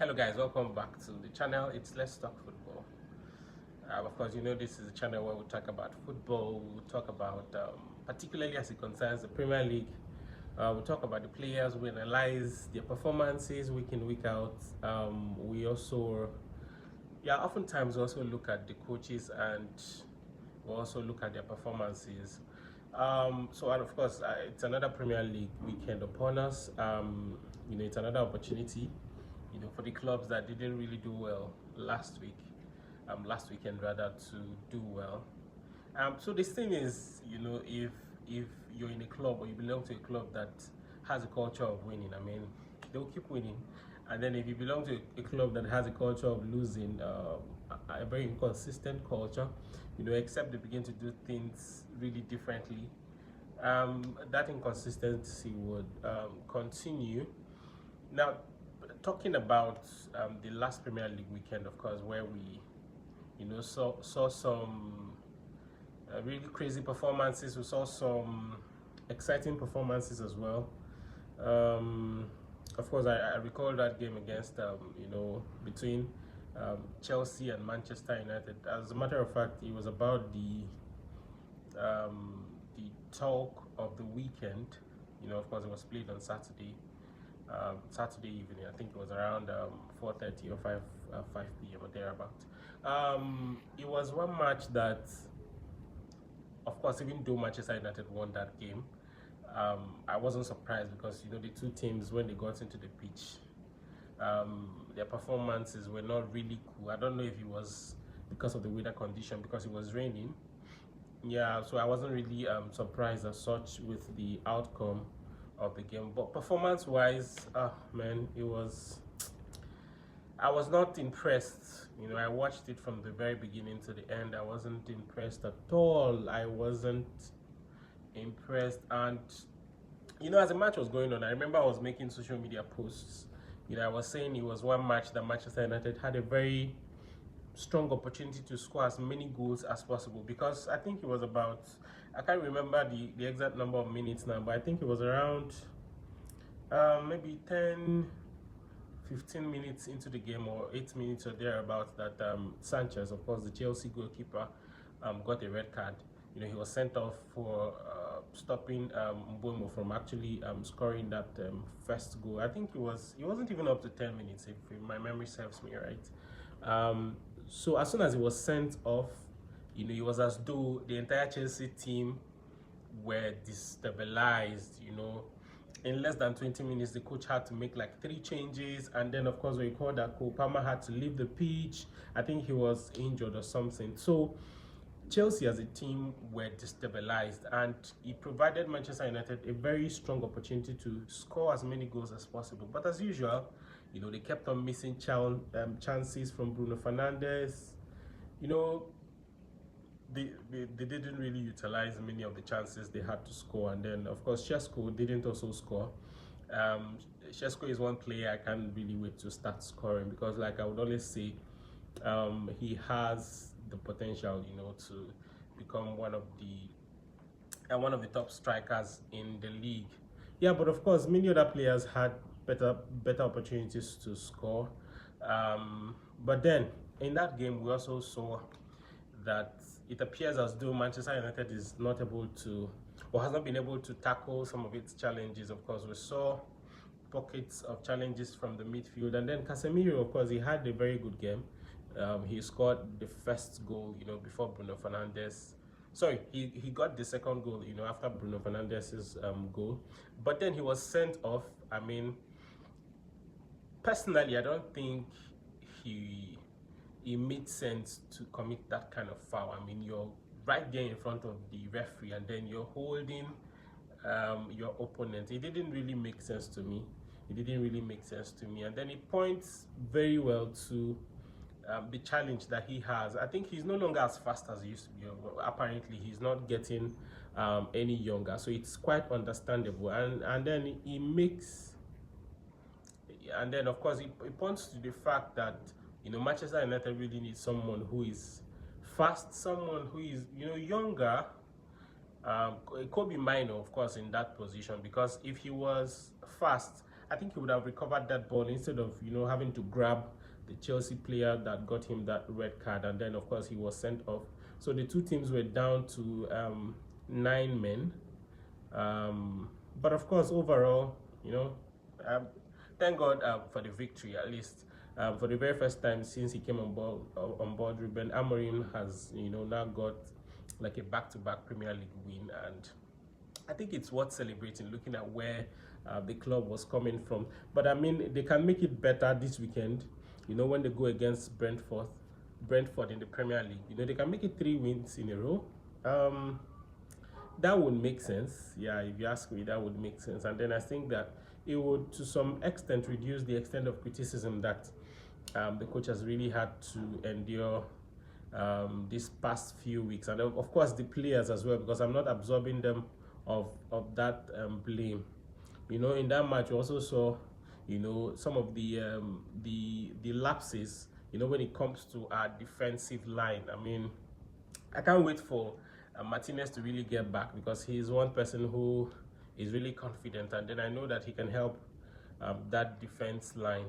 Hello guys, welcome back to the channel. It's Let's Talk Football. Of course, you know this is a channel where we talk about football. We talk about, particularly as it concerns the Premier League. We talk about the players. We analyze their performances week in, week out. We also, oftentimes we also look at the coaches and we also look at their performances. And of course, it's another Premier League weekend upon us. It's another opportunity for the clubs that didn't really do well last weekend rather, to do well. So this thing is, if you're in a club or you belong to a club that has a culture of winning, I mean, they'll keep winning. And then if you belong to a club that has a culture of losing, a very inconsistent culture, except they begin to do things really differently, that inconsistency would continue. Now, talking about the last Premier League weekend, of course, where we, saw some really crazy performances. We saw some exciting performances as well. Of course, I recall that game against, between Chelsea and Manchester United. As a matter of fact, it was about the talk of the weekend. Of course, it was played on Saturday evening. I think it was around 4:30 or 5 p.m. or thereabout. It was one match that, of course, even though Manchester United won that game, I wasn't surprised because the two teams, when they got into the pitch, their performances were not really cool. I don't know if it was because of the weather condition, because it was raining. Yeah, so I wasn't really surprised as such with the outcome of the game. But performance-wise, man, I was not impressed. I watched it from the very beginning to the end. I wasn't impressed at all. I wasn't impressed. And as the match was going on, I remember I was making social media posts. I was saying it was one match that Manchester United had a very strong opportunity to score as many goals as possible, because I think it was about, I can't remember the exact number of minutes now, but I think it was around maybe 10-15 minutes into the game, or 8 minutes or thereabouts, that Sanchez, of course the Chelsea goalkeeper, got a red card. He was sent off for stopping Mbeumo from actually scoring that first goal. I think it wasn't even up to 10 minutes, if my memory serves me right. So as soon as he was sent off, it was as though the entire Chelsea team were destabilized. In less than 20 minutes, the coach had to make like 3 changes, and then of course we recall that Cole Palmer had to leave the pitch. I think he was injured or something. So Chelsea as a team were destabilized, and it provided Manchester United a very strong opportunity to score as many goals as possible. But as usual, they kept on missing chances from Bruno Fernandes. They didn't really utilize many of the chances they had to score. And then, of course, Shesko didn't also score. Shesko is one player I can't really wait to start scoring, because, like I would always say, he has the potential, to become one of the top strikers in the league. Yeah, but of course, many other players had better opportunities to score. But then in that game, we also saw that it appears as though Manchester United is not able to, or has not been able to, tackle some of its challenges. Of course, we saw pockets of challenges from the midfield, and then Casemiro, of course, he had a very good game. He scored the first goal, before Bruno Fernandes. Sorry, he got the second goal, after Bruno Fernandes's goal. But then he was sent off. I mean, personally, I don't think it made sense to commit that kind of foul. I mean, you're right there in front of the referee, and then you're holding your opponent. It didn't really make sense to me. And then it points very well to the challenge that he has. I think he's no longer as fast as he used to be. Apparently, he's not getting any younger, so it's quite understandable. And then he makes, and then of course it points to the fact that Manchester United really needs someone who is fast, someone who is younger. Kobe Mino, of course, in that position, because if he was fast, I think he would have recovered that ball instead of having to grab the Chelsea player that got him that red card, and then of course he was sent off. So the two teams were down to 9 men. But of course, overall, um, thank God for the victory. At least for the very first time since he came on board, Ruben Amorim has now got like a back-to-back Premier League win, and I think it's worth celebrating, looking at where the club was coming from. But I mean, they can make it better this weekend. When they go against Brentford in the Premier League, they can make it 3 wins in a row. That would make sense. Yeah, if you ask me, that would make sense. And then I think that it would, to some extent, reduce the extent of criticism that the coach has really had to endure these past few weeks, and of course the players as well, because I'm not absorbing them of that blame. In that match, we also saw some of the lapses. When it comes to our defensive line. I mean, I can't wait for Martinez to really get back, because he is one person who is really confident, and then I know that he can help that defense line.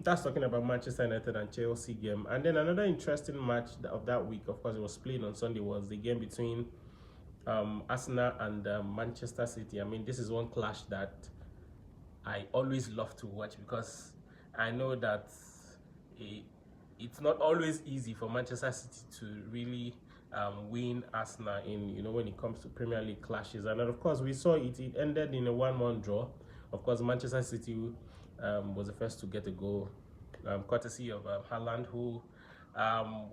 That's talking about Manchester United and Chelsea game. And then another interesting match of that week, of course, it was played on Sunday, was the game between Arsenal and Manchester City. I mean, this is one clash that I always love to watch, because I know that it's not always easy for Manchester City to really win Arsenal in when it comes to Premier League clashes. And then, of course, we saw it ended in a 1-1 draw. Of course, Manchester City was the first to get a goal, courtesy of Haaland, who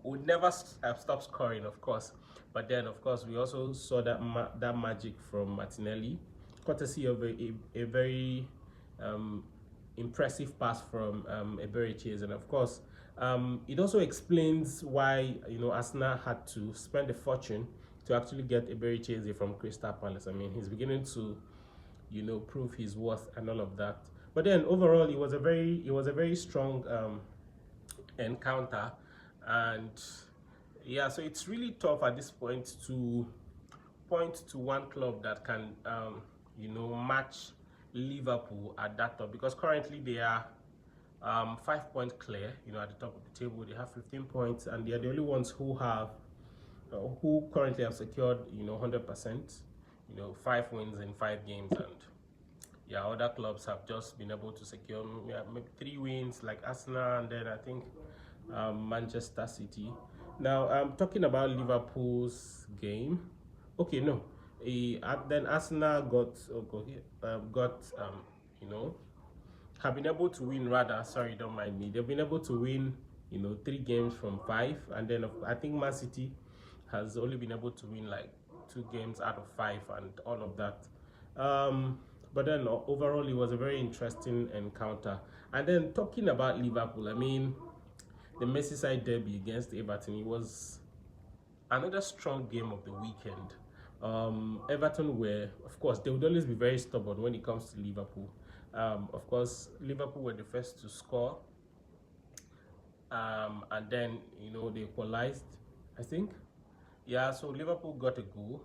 would never stop scoring, of course. But then, of course, we also saw that magic from Martinelli, courtesy of a very impressive pass from Eberechi's. And of course, it also explains why Arsenal had to spend a fortune to actually get Eberechi's from Crystal Palace. I mean, he's beginning to prove his worth and all of that. But then overall, it was a very strong encounter, and yeah, so it's really tough at this point to point to one club that can match Liverpool at that top, because currently they are 5 points clear, at the top of the table. They have 15 points, and they are the only ones who who currently have secured 100%, 5 wins in 5 games. And yeah, other clubs have just been able to secure maybe 3 wins, like Arsenal, and then I think Manchester City. Now, talking about Liverpool's game. Okay, no. Then Arsenal have been able to win, rather, sorry, don't mind me. They've been able to win, 3 games from 5, and then I think Man City has only been able to win like 2 games out of 5 and all of that. But then overall, it was a very interesting encounter. And then talking about Liverpool, I mean, the Merseyside derby against Everton, it was another strong game of the weekend. Everton were, of course, they would always be very stubborn when it comes to Liverpool. Of course, Liverpool were the first to score, and then they equalized, I think. Yeah, so Liverpool got a goal,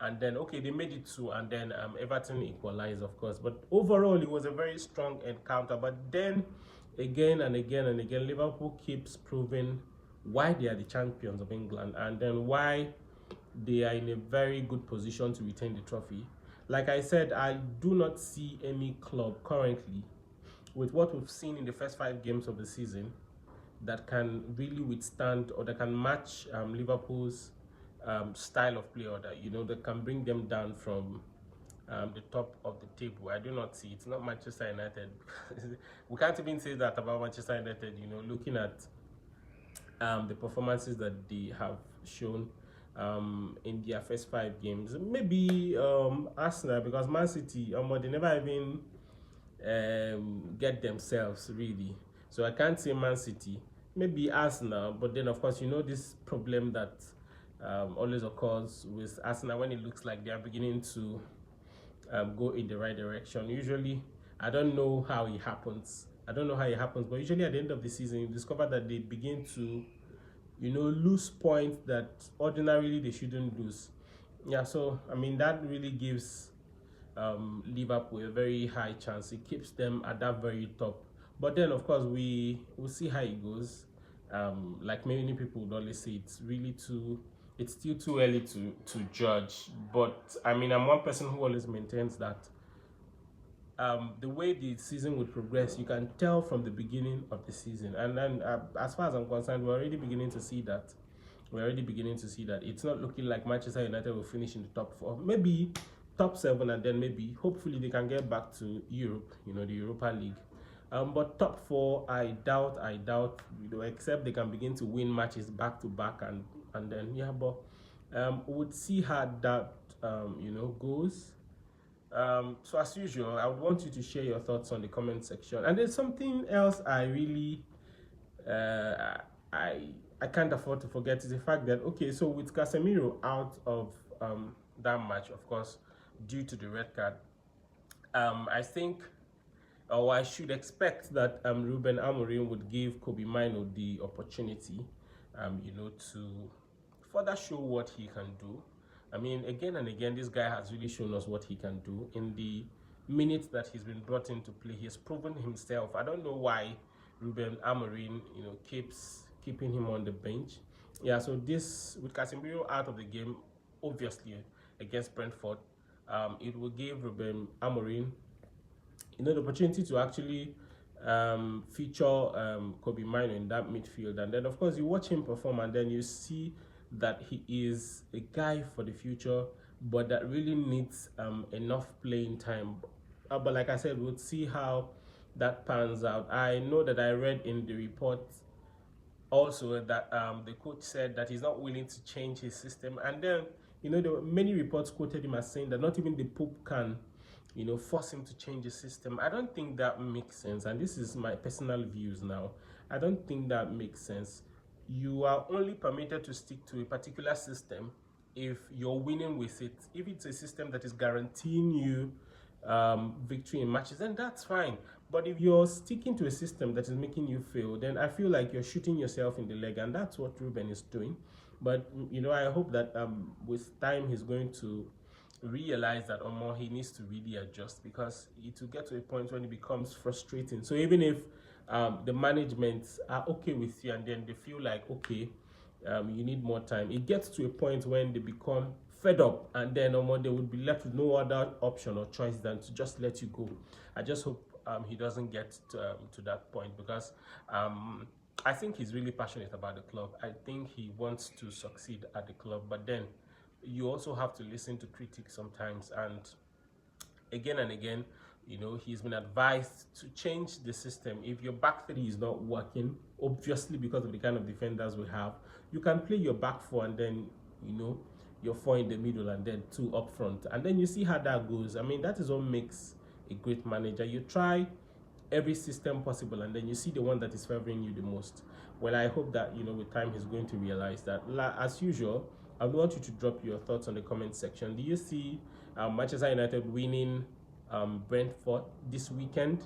and then they made it 2, and then Everton equalized, of course. But overall, it was a very strong encounter. But then again and again and again, Liverpool keeps proving why they are the champions of England, and then why they are in a very good position to retain the trophy. Like I said, I do not see any club currently, with what we've seen in the first 5 games of the season, that can really withstand or that can match Liverpool's style of play, or that can bring them down from the top of the table. I do not see. It's not Manchester United. We can't even say that about Manchester United, looking at the performances that they have shown in their first 5 games. Maybe Arsenal, because Man City, they never even get themselves, really. So I can't say Man City. Maybe Arsenal, but then of course this problem that always occurs with Arsenal when it looks like they are beginning to go in the right direction. Usually, I don't know how it happens. But usually at the end of the season, you discover that they begin to lose points that ordinarily they shouldn't lose. Yeah, so I mean, that really gives Liverpool a very high chance. It keeps them at that very top. But then, of course, we will see how it goes. Like many people would always say, it's still too early to judge. But I mean, I'm one person who always maintains that the way the season would progress, you can tell from the beginning of the season. And then, as far as I'm concerned, we're already beginning to see that. We're already beginning to see that it's not looking like Manchester United will finish in the top four, maybe top seven, and then maybe hopefully they can get back to Europe, the Europa League. But top four, I doubt, except they can begin to win matches back to back, and then yeah, but we'll see how that goes. So as usual, I would want you to share your thoughts on the comment section. And there's something else I really I can't afford to forget is the fact that okay, so with Casemiro out of that match, of course, due to the red card, I think, or I should expect that Ruben Amorim would give Kobe Mino the opportunity, to further show what he can do. I mean, again and again, this guy has really shown us what he can do. In the minutes that he's been brought in to play, he has proven himself. I don't know why Ruben Amorim, keeps keeping him on the bench. Yeah, so this, with Casemiro out of the game, obviously, against Brentford, it will give Ruben Amorim, the opportunity to actually feature Kobe Mino in that midfield. And then, of course, you watch him perform, and then you see that he is a guy for the future, but that really needs enough playing time. But like I said, we'll see how that pans out. I know that I read in the report also that the coach said that he's not willing to change his system. And then, there were many reports quoted him as saying that not even the Pope can, force him to change his system. I don't think that makes sense. And this is my personal views now. I don't think that makes sense. You are only permitted to stick to a particular system if you're winning with it. If it's a system that is guaranteeing you victory in matches, then that's fine. But if you're sticking to a system that is making you fail, then I feel like you're shooting yourself in the leg, and that's what Ruben is doing. But I hope that with time he's going to realize that he needs to really adjust, because it will get to a point when it becomes frustrating. So even if the management are okay with you, and then they feel like okay, you need more time, it gets to a point when they become fed up, and then they would be left with no other option or choice than to just let you go. I just hope he doesn't get to that point, because I think he's really passionate about the club. I think he wants to succeed at the club, but then you also have to listen to critics sometimes. And again and again, he's been advised to change the system. If your back three is not working, obviously because of the kind of defenders we have, you can play your back four, and then your four in the middle, and then two up front, and then you see how that goes. I mean, that is what makes a great manager. You try every system possible, and then you see the one that is favoring you the most. Well, I hope that with time he's going to realize that. As usual, I want you to drop your thoughts on the comment section. Do you see Manchester United winning Brentford this weekend,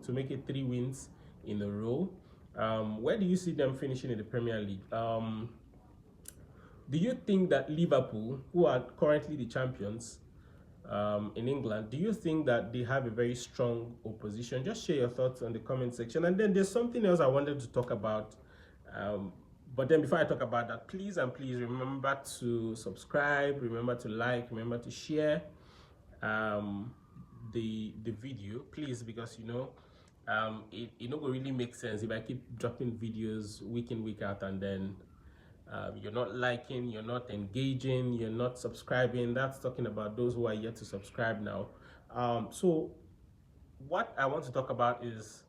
to make it 3 wins in a row? Where do you see them finishing in the Premier League? Do you think that Liverpool, who are currently the champions in England, do you think that they have a very strong opposition? Just share your thoughts on the comment section. And then there's something else I wanted to talk about. But then before I talk about that, please remember to subscribe, remember to like, remember to share the video, please, because it not really make sense if I keep dropping videos week in, week out, and then you're not liking, you're not engaging, you're not subscribing. That's talking about those who are yet to subscribe now. So what I want to talk about is,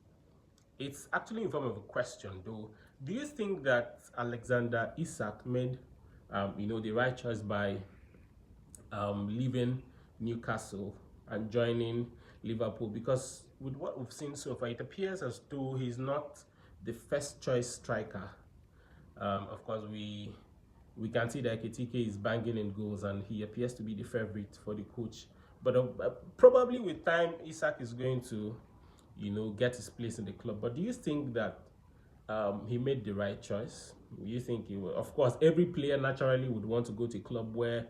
it's actually in form of a question though. Do you think that Alexander Isak made the right choice by leaving Newcastle and joining Liverpool? Because with what we've seen so far, it appears as though he's not the first choice striker. Of course, we can see that Ekitike is banging in goals, and he appears to be the favorite for the coach. But probably with time, Isak is going to, get his place in the club. But do you think that he made the right choice? Do you think he will? Of course, every player naturally would want to go to a club where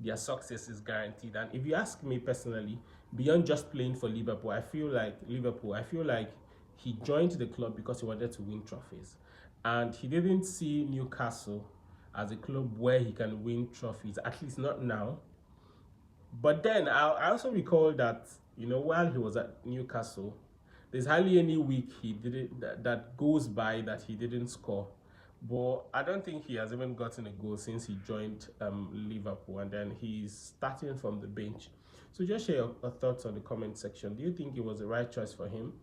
their success is guaranteed. And if you ask me personally, beyond just playing for Liverpool, I feel like he joined the club because he wanted to win trophies, and he didn't see Newcastle as a club where he can win trophies, at least not now. But then I also recall that, while he was at Newcastle, there's hardly any week he didn't that goes by that he didn't score. But I don't think he has even gotten a goal since he joined Liverpool, and then he's starting from the bench. So just share your thoughts on the comment section. Do you think it was the right choice for him?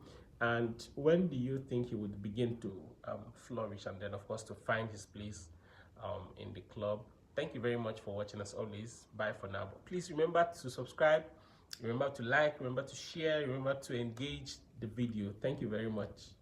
And when do you think he would begin to flourish, and then of course to find his place in the club? Thank you very much for watching as always. Bye for now. But please remember to subscribe, remember to like, remember to share, remember to engage the video. Thank you very much.